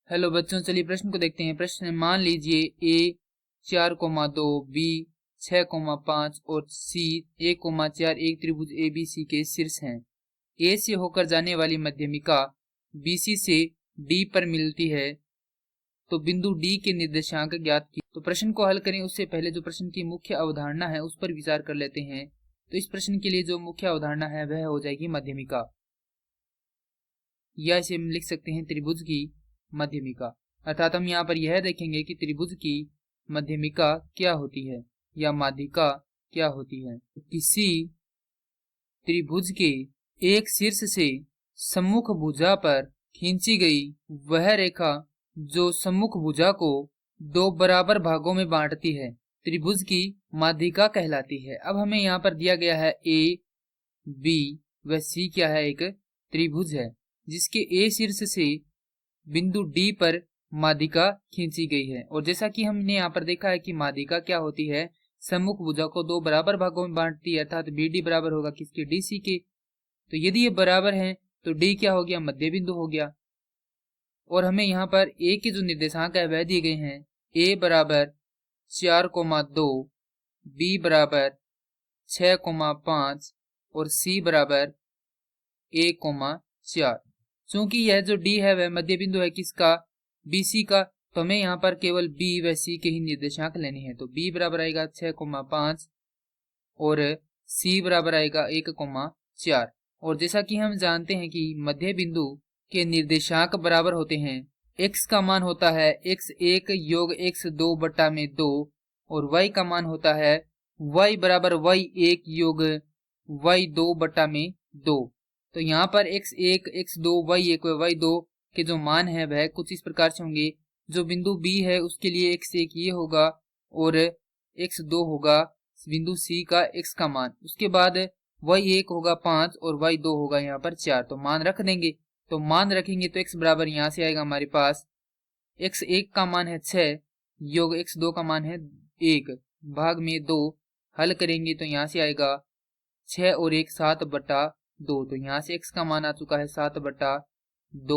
Hello बच्चों, चलिए प्रश्न को देखते हैं। प्रश्न मान लीजिए a 4,2, b 6,5 और c 1,4 एक त्रिभुज ABC के शीर्ष हैं। A से होकर जाने वाली मध्यमिका BC से D पर मिलती है, तो बिंदु D के निर्देशांक ज्ञात की। तो प्रश्न को हल करें उससे पहले जो प्रश्न की मुख्य अवधारणा है उस पर विचार कर लेते हैं। तो इस प्रश्न के लिए जो मुख्य अवधारणा है वह हो जाएगी मध्यमिका, या इसे हम लिख सकते हैं त्रिभुज की मध्यमिका। अर्थात हम यहाँ पर यह देखेंगे कि त्रिभुज की मध्यमिका क्या होती है या माध्यिका क्या होती है। किसी त्रिभुज के एक शीर्ष से सम्मुख भुजा पर खींची गई वह रेखा जो सम्मुख भुजा को दो बराबर भागों में बांटती है त्रिभुज की माध्यिका कहलाती है। अब हमें यहाँ पर दिया गया है A, B व C क्या है, एक त्रिभुज है जिसके A शीर्ष से बिंदु D पर माध्यिका खींची गई है। और जैसा कि हमने यहाँ पर देखा है कि माध्यिका क्या होती है, सम्मुख भुजा को दो बराबर भागों में बांटती है, अर्थात BD बराबर होगा किसके, DC के। तो यदि ये बराबर हैं तो D क्या हो गया, मध्य बिंदु हो गया। और हमें यहाँ पर A के जो निर्देशांक है वह दिए गए हैं, A बराबर 4,2, B बराबर 6,5 और C बराबर 1,4। चूंकि यह जो D है वह मध्य बिंदु है किसका, BC का, तो हमें यहाँ पर केवल B व C के ही निर्देशांक लेने हैं। तो B बराबर आएगा 6,5 और C बराबर आएगा 1,4। और जैसा कि हम जानते हैं कि मध्य बिंदु के निर्देशांक बराबर होते हैं, x का मान होता है x1 योग x2 बटा में 2 और y का मान होता है y बराबर y1 योग y2 बटा में 2। तो यहाँ पर x1, x2, y1 व y2 के जो मान है वह कुछ इस प्रकार से होंगे। जो बिंदु B है उसके लिए x1 ये होगा और x2 होगा बिंदु C का x का मान, उसके बाद y1 होगा 5 और y2 होगा यहाँ पर 4। तो मान रख देंगे, तो मान रखेंगे तो x बराबर यहाँ से आएगा हमारे पास x1 का मान है 6 योग x2 का मान है 1 भाग में 2। हल करेंगे तो यहाँ से आएगा 6 और 1 7 बटा 2। तो यहाँ से x का मान आ चुका है 7 बटा 2।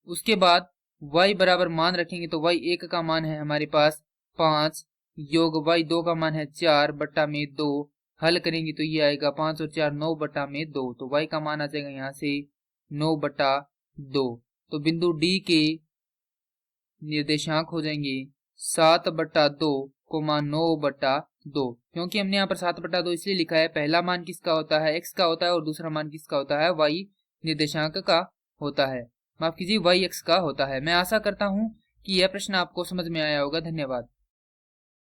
उसके बाद y बराबर मान रखेंगे तो y1 का मान है हमारे पास 5 योग y2 का मान है 4 बटा में 2। हल करेंगे तो ये आएगा 5 और 4 9 बटा में 2। तो y का मान आ जाएगा यहाँ से 9 बटा 2। तो बिंदु D के निर्देशांक हो जाएंगे 7 बटा 2 9 बटा 2। क्योंकि हमने यहाँ पर 7 बटा 2 इसलिए लिखा है, पहला मान किसका होता है, x का होता है और दूसरा मान किसका होता है, y निर्देशांक का होता है, माफ कीजिए y x का होता है। मैं आशा करता हूँ कि यह प्रश्न आपको समझ में आया होगा। धन्यवाद।